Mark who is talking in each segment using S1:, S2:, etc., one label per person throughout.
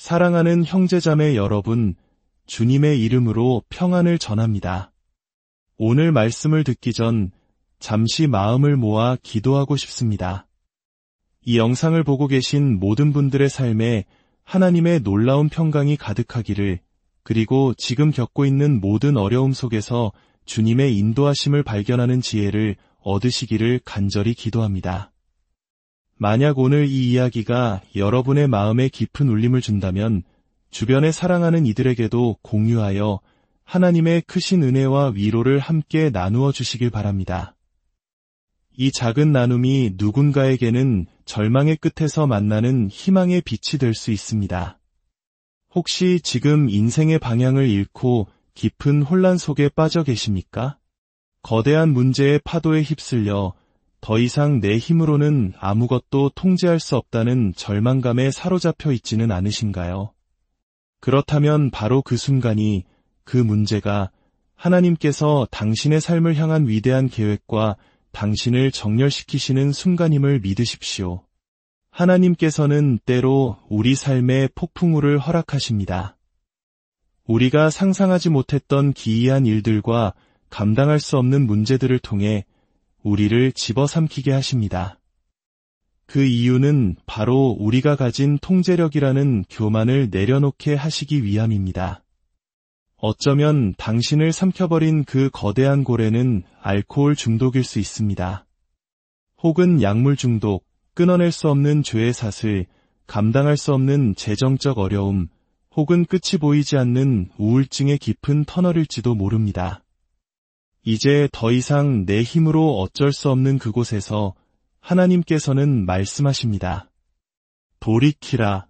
S1: 사랑하는 형제자매 여러분, 주님의 이름으로 평안을 전합니다. 오늘 말씀을 듣기 전 잠시 마음을 모아 기도하고 싶습니다. 이 영상을 보고 계신 모든 분들의 삶에 하나님의 놀라운 평강이 가득하기를, 그리고 지금 겪고 있는 모든 어려움 속에서 주님의 인도하심을 발견하는 지혜를 얻으시기를 간절히 기도합니다. 만약 오늘 이 이야기가 여러분의 마음에 깊은 울림을 준다면 주변에 사랑하는 이들에게도 공유하여 하나님의 크신 은혜와 위로를 함께 나누어 주시길 바랍니다. 이 작은 나눔이 누군가에게는 절망의 끝에서 만나는 희망의 빛이 될 수 있습니다. 혹시 지금 인생의 방향을 잃고 깊은 혼란 속에 빠져 계십니까? 거대한 문제의 파도에 휩쓸려 더 이상 내 힘으로는 아무것도 통제할 수 없다는 절망감에 사로잡혀 있지는 않으신가요? 그렇다면 바로 그 순간이, 그 문제가 하나님께서 당신의 삶을 향한 위대한 계획과 당신을 정렬시키시는 순간임을 믿으십시오. 하나님께서는 때로 우리 삶에 폭풍우를 허락하십니다. 우리가 상상하지 못했던 기이한 일들과 감당할 수 없는 문제들을 통해 우리를 집어삼키게 하십니다. 그 이유는 바로 우리가 가진 통제력이라는 교만을 내려놓게 하시기 위함입니다. 어쩌면 당신을 삼켜버린 그 거대한 고래는 알코올 중독일 수 있습니다. 혹은 약물 중독, 끊어낼 수 없는 죄의 사슬, 감당할 수 없는 재정적 어려움, 혹은 끝이 보이지 않는 우울증의 깊은 터널일지도 모릅니다. 이제 더 이상 내 힘으로 어쩔 수 없는 그곳에서 하나님께서는 말씀하십니다. 돌이키라.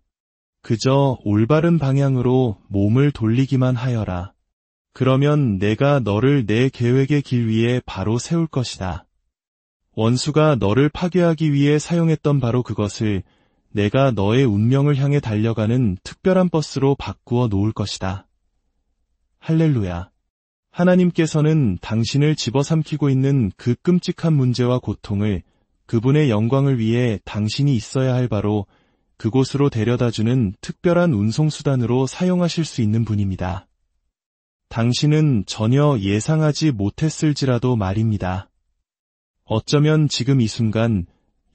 S1: 그저 올바른 방향으로 몸을 돌리기만 하여라. 그러면 내가 너를 내 계획의 길 위에 바로 세울 것이다. 원수가 너를 파괴하기 위해 사용했던 바로 그것을 내가 너의 운명을 향해 달려가는 특별한 버스로 바꾸어 놓을 것이다. 할렐루야. 하나님께서는 당신을 집어삼키고 있는 그 끔찍한 문제와 고통을 그분의 영광을 위해 당신이 있어야 할 바로 그곳으로 데려다주는 특별한 운송수단으로 사용하실 수 있는 분입니다. 당신은 전혀 예상하지 못했을지라도 말입니다. 어쩌면 지금 이 순간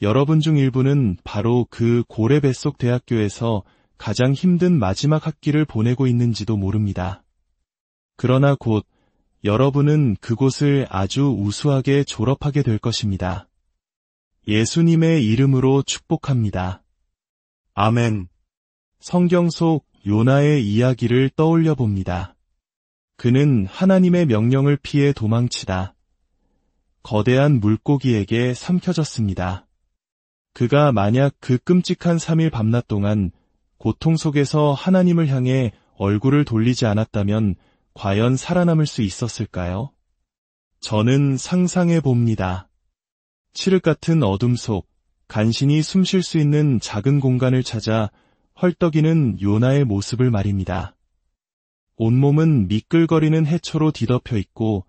S1: 여러분 중 일부는 바로 그 고래 뱃속 대학교에서 가장 힘든 마지막 학기를 보내고 있는지도 모릅니다. 그러나 곧 여러분은 그곳을 아주 우수하게 졸업하게 될 것입니다. 예수님의 이름으로 축복합니다. 아멘. 성경 속 요나의 이야기를 떠올려 봅니다. 그는 하나님의 명령을 피해 도망치다 거대한 물고기에게 삼켜졌습니다. 그가 만약 그 끔찍한 3일 밤낮 동안 고통 속에서 하나님을 향해 얼굴을 돌리지 않았다면 과연 살아남을 수 있었을까요? 저는 상상해 봅니다. 칠흑 같은 어둠 속 간신히 숨 쉴 수 있는 작은 공간을 찾아 헐떡이는 요나의 모습을 말입니다. 온몸은 미끌거리는 해초로 뒤덮여 있고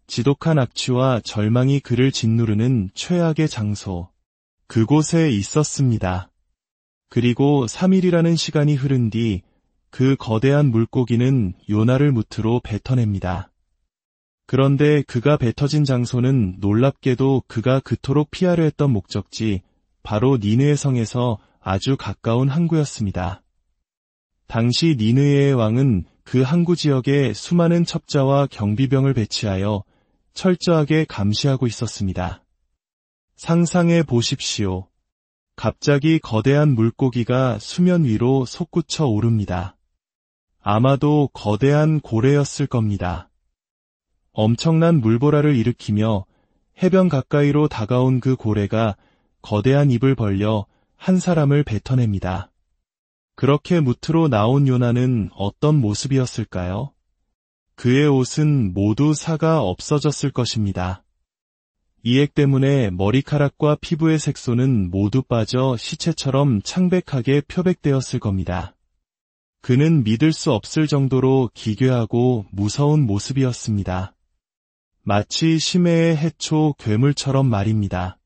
S1: 지독한 악취와 절망이 그를 짓누르는 최악의 장소, 그곳에 있었습니다. 그리고 3일이라는 시간이 흐른 뒤 그 거대한 물고기는 요나를 무트로 뱉어냅니다. 그런데 그가 뱉어진 장소는 놀랍게도 그가 그토록 피하려 했던 목적지, 바로 니느웨 성에서 아주 가까운 항구였습니다. 당시 니느웨의 왕은 그 항구 지역에 수많은 첩자와 경비병을 배치하여 철저하게 감시하고 있었습니다. 상상해 보십시오. 갑자기 거대한 물고기가 수면 위로 솟구쳐 오릅니다. 아마도 거대한 고래였을 겁니다. 엄청난 물보라를 일으키며 해변 가까이로 다가온 그 고래가 거대한 입을 벌려 한 사람을 뱉어냅니다. 그렇게 무트로 나온 요나는 어떤 모습이었을까요? 그의 옷은 모두 사가 없어졌을 것입니다. 이 액 때문에 머리카락과 피부의 색소는 모두 빠져 시체처럼 창백하게 표백되었을 겁니다. 그는 믿을 수 없을 정도로 기괴하고 무서운 모습이었습니다. 마치 심해의 해초 괴물처럼 말입니다.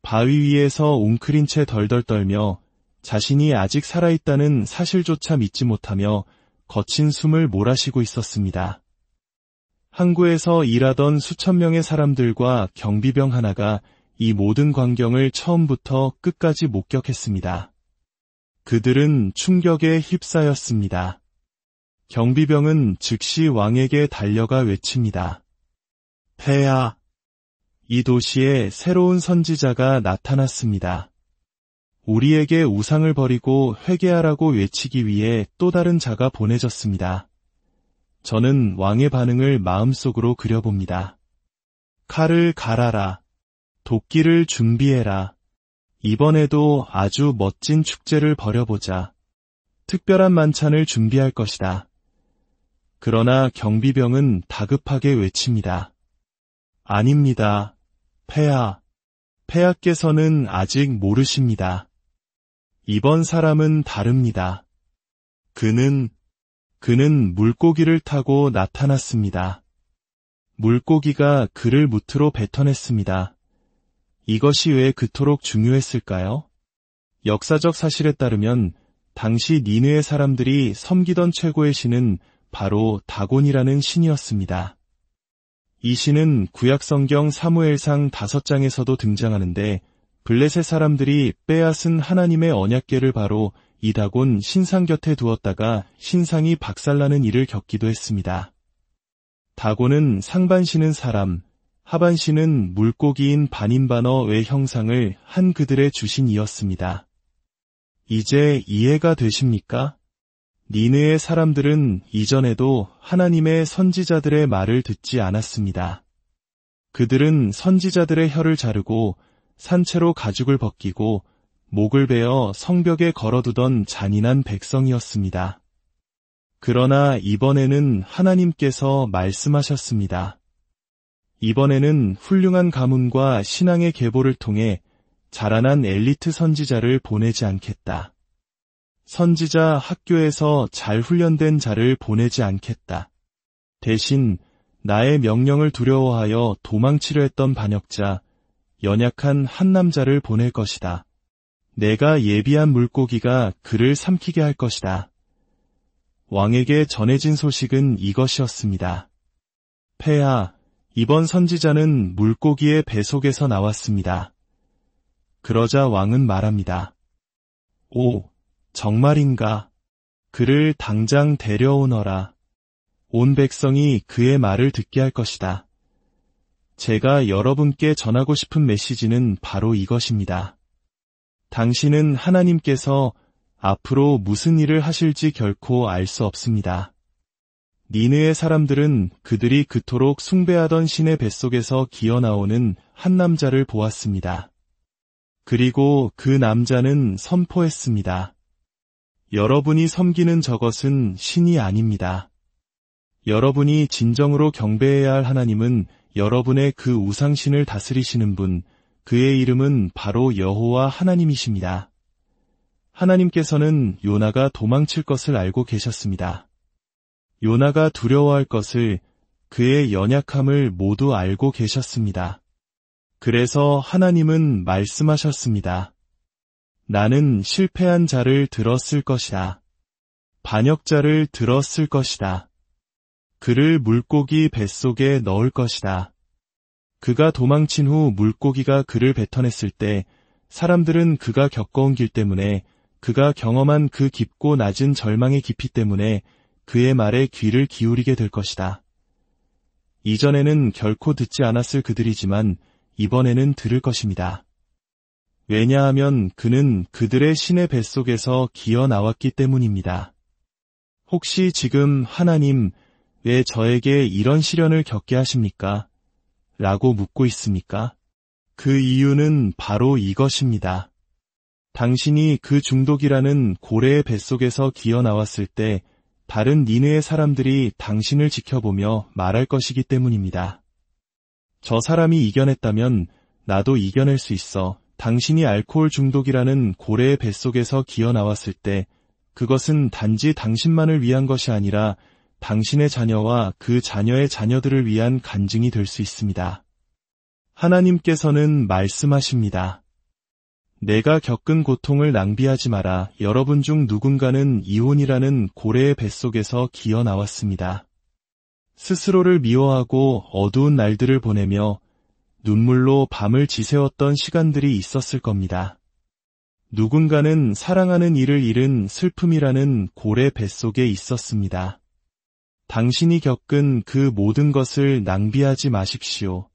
S1: 바위 위에서 웅크린 채 덜덜 떨며 자신이 아직 살아있다는 사실조차 믿지 못하며 거친 숨을 몰아쉬고 있었습니다. 항구에서 일하던 수천 명의 사람들과 경비병 하나가 이 모든 광경을 처음부터 끝까지 목격했습니다. 그들은 충격에 휩싸였습니다. 경비병은 즉시 왕에게 달려가 외칩니다. 폐하! 이 도시에 새로운 선지자가 나타났습니다. 우리에게 우상을 버리고 회개하라고 외치기 위해 또 다른 자가 보내졌습니다. 저는 왕의 반응을 마음속으로 그려봅니다. 칼을 갈아라. 도끼를 준비해라. 이번에도 아주 멋진 축제를 벌여보자. 특별한 만찬을 준비할 것이다. 그러나 경비병은 다급하게 외칩니다. 아닙니다. 폐하. 폐하께서는 아직 모르십니다. 이번 사람은 다릅니다. 그는 물고기를 타고 나타났습니다. 물고기가 그를 무트로 뱉어냈습니다. 이것이 왜 그토록 중요했을까요? 역사적 사실에 따르면 당시 니느웨 사람들이 섬기던 최고의 신은 바로 다곤이라는 신이었습니다. 이 신은 구약성경 사무엘상 5장에서도 등장하는데 블레셋 사람들이 빼앗은 하나님의 언약궤를 바로 이 다곤 신상 곁에 두었다가 신상이 박살나는 일을 겪기도 했습니다. 다곤은 상반신은 사람, 하반신은 물고기인 반인반어의 형상을 한 그들의 주신이었습니다. 이제 이해가 되십니까? 니느웨 사람들은 이전에도 하나님의 선지자들의 말을 듣지 않았습니다. 그들은 선지자들의 혀를 자르고 산채로 가죽을 벗기고 목을 베어 성벽에 걸어두던 잔인한 백성이었습니다. 그러나 이번에는 하나님께서 말씀하셨습니다. 이번에는 훌륭한 가문과 신앙의 계보를 통해 자라난 엘리트 선지자를 보내지 않겠다. 선지자 학교에서 잘 훈련된 자를 보내지 않겠다. 대신 나의 명령을 두려워하여 도망치려 했던 반역자, 연약한 한 남자를 보낼 것이다. 내가 예비한 물고기가 그를 삼키게 할 것이다. 왕에게 전해진 소식은 이것이었습니다. 폐하, 이번 선지자는 물고기의 배 속에서 나왔습니다. 그러자 왕은 말합니다. 오, 정말인가? 그를 당장 데려오너라. 온 백성이 그의 말을 듣게 할 것이다. 제가 여러분께 전하고 싶은 메시지는 바로 이것입니다. 당신은 하나님께서 앞으로 무슨 일을 하실지 결코 알 수 없습니다. 니느웨 사람들은 그들이 그토록 숭배하던 신의 뱃속에서 기어나오는 한 남자를 보았습니다. 그리고 그 남자는 선포했습니다. 여러분이 섬기는 저것은 신이 아닙니다. 여러분이 진정으로 경배해야 할 하나님은 여러분의 그 우상신을 다스리시는 분, 그의 이름은 바로 여호와 하나님이십니다. 하나님께서는 요나가 도망칠 것을 알고 계셨습니다. 요나가 두려워할 것을, 그의 연약함을 모두 알고 계셨습니다. 그래서 하나님은 말씀하셨습니다. 나는 실패한 자를 들었을 것이다. 반역자를 들었을 것이다. 그를 물고기 뱃속에 넣을 것이다. 그가 도망친 후 물고기가 그를 뱉어냈을 때 사람들은 그가 겪어온 길 때문에, 그가 경험한 그 깊고 낮은 절망의 깊이 때문에 그의 말에 귀를 기울이게 될 것이다. 이전에는 결코 듣지 않았을 그들이지만 이번에는 들을 것입니다. 왜냐하면 그는 그들의 신의 뱃속에서 기어 나왔기 때문입니다. 혹시 지금 하나님, 왜 저에게 이런 시련을 겪게 하십니까? 라고 묻고 있습니까? 그 이유는 바로 이것입니다. 당신이 그 중독이라는 고래의 뱃속에서 기어 나왔을 때 다른 니느웨 사람들이 당신을 지켜보며 말할 것이기 때문입니다. 저 사람이 이겨냈다면 나도 이겨낼 수 있어. 당신이 알코올 중독이라는 고래의 뱃속에서 기어 나왔을 때 그것은 단지 당신만을 위한 것이 아니라 당신의 자녀와 그 자녀의 자녀들을 위한 간증이 될 수 있습니다. 하나님께서는 말씀하십니다. 내가 겪은 고통을 낭비하지 마라. 여러분 중 누군가는 이혼이라는 고래의 뱃속에서 기어 나왔습니다. 스스로를 미워하고 어두운 날들을 보내며 눈물로 밤을 지새웠던 시간들이 있었을 겁니다. 누군가는 사랑하는 이를 잃은 슬픔이라는 고래 뱃속에 있었습니다. 당신이 겪은 그 모든 것을 낭비하지 마십시오.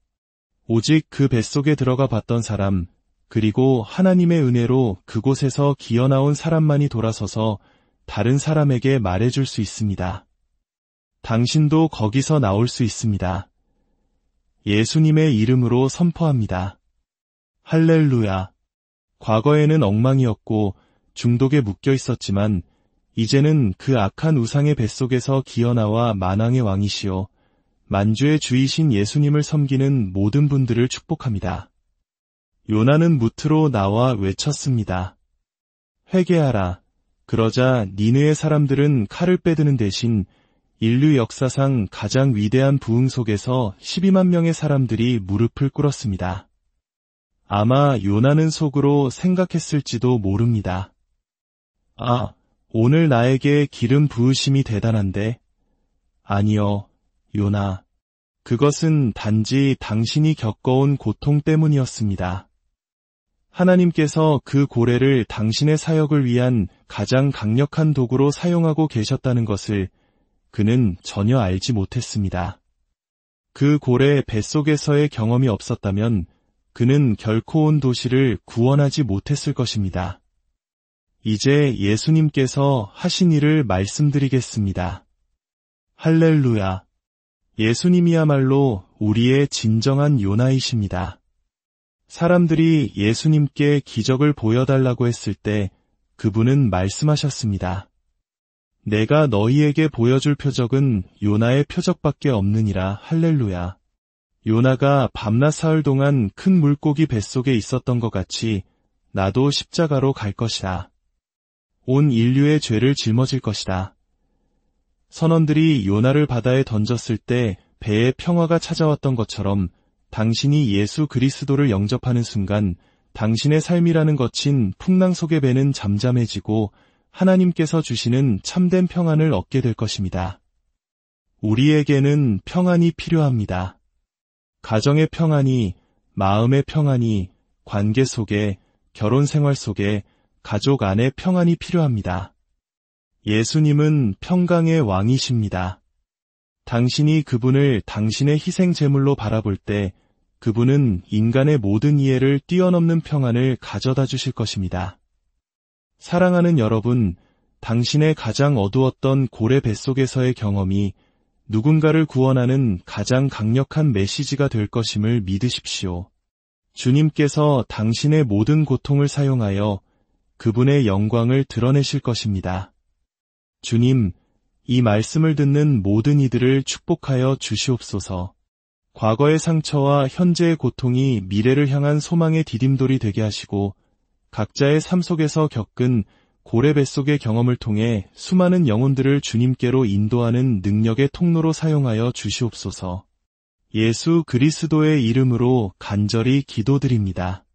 S1: 오직 그 뱃속에 들어가 봤던 사람, 그리고 하나님의 은혜로 그곳에서 기어나온 사람만이 돌아서서 다른 사람에게 말해줄 수 있습니다. 당신도 거기서 나올 수 있습니다. 예수님의 이름으로 선포합니다. 할렐루야. 과거에는 엉망이었고 중독에 묶여 있었지만 이제는 그 악한 우상의 뱃속에서 기어나와 만왕의 왕이시오 만주의 주이신 예수님을 섬기는 모든 분들을 축복합니다. 요나는 무트로 나와 외쳤습니다. 회개하라. 그러자 니느의 사람들은 칼을 빼드는 대신 인류 역사상 가장 위대한 부흥 속에서 12만 명의 사람들이 무릎을 꿇었습니다. 아마 요나는 속으로 생각했을지도 모릅니다. 아, 오늘 나에게 기름 부으심이 대단한데? 아니요, 요나. 그것은 단지 당신이 겪어온 고통 때문이었습니다. 하나님께서 그 고래를 당신의 사역을 위한 가장 강력한 도구로 사용하고 계셨다는 것을 그는 전혀 알지 못했습니다. 그 고래 뱃속에서의 경험이 없었다면 그는 결코 온 도시를 구원하지 못했을 것입니다. 이제 예수님께서 하신 일을 말씀드리겠습니다. 할렐루야. 예수님이야말로 우리의 진정한 요나이십니다. 사람들이 예수님께 기적을 보여달라고 했을 때 그분은 말씀하셨습니다. 내가 너희에게 보여줄 표적은 요나의 표적밖에 없느니라. 할렐루야. 요나가 밤낮 사흘 동안 큰 물고기 뱃속에 있었던 것 같이 나도 십자가로 갈 것이다. 온 인류의 죄를 짊어질 것이다. 선원들이 요나를 바다에 던졌을 때 배에 평화가 찾아왔던 것처럼 당신이 예수 그리스도를 영접하는 순간 당신의 삶이라는 거친 풍랑 속의 배는 잠잠해지고 하나님께서 주시는 참된 평안을 얻게 될 것입니다. 우리에게는 평안이 필요합니다. 가정의 평안이, 마음의 평안이, 관계 속에, 결혼 생활 속에, 가족 안에 평안이 필요합니다. 예수님은 평강의 왕이십니다. 당신이 그분을 당신의 희생 제물로 바라볼 때 그분은 인간의 모든 이해를 뛰어넘는 평안을 가져다 주실 것입니다. 사랑하는 여러분, 당신의 가장 어두웠던 고래 뱃속에서의 경험이 누군가를 구원하는 가장 강력한 메시지가 될 것임을 믿으십시오. 주님께서 당신의 모든 고통을 사용하여 그분의 영광을 드러내실 것입니다. 주님, 이 말씀을 듣는 모든 이들을 축복하여 주시옵소서. 과거의 상처와 현재의 고통이 미래를 향한 소망의 디딤돌이 되게 하시고 각자의 삶 속에서 겪은 고래 뱃속의 경험을 통해 수많은 영혼들을 주님께로 인도하는 능력의 통로로 사용하여 주시옵소서. 예수 그리스도의 이름으로 간절히 기도드립니다.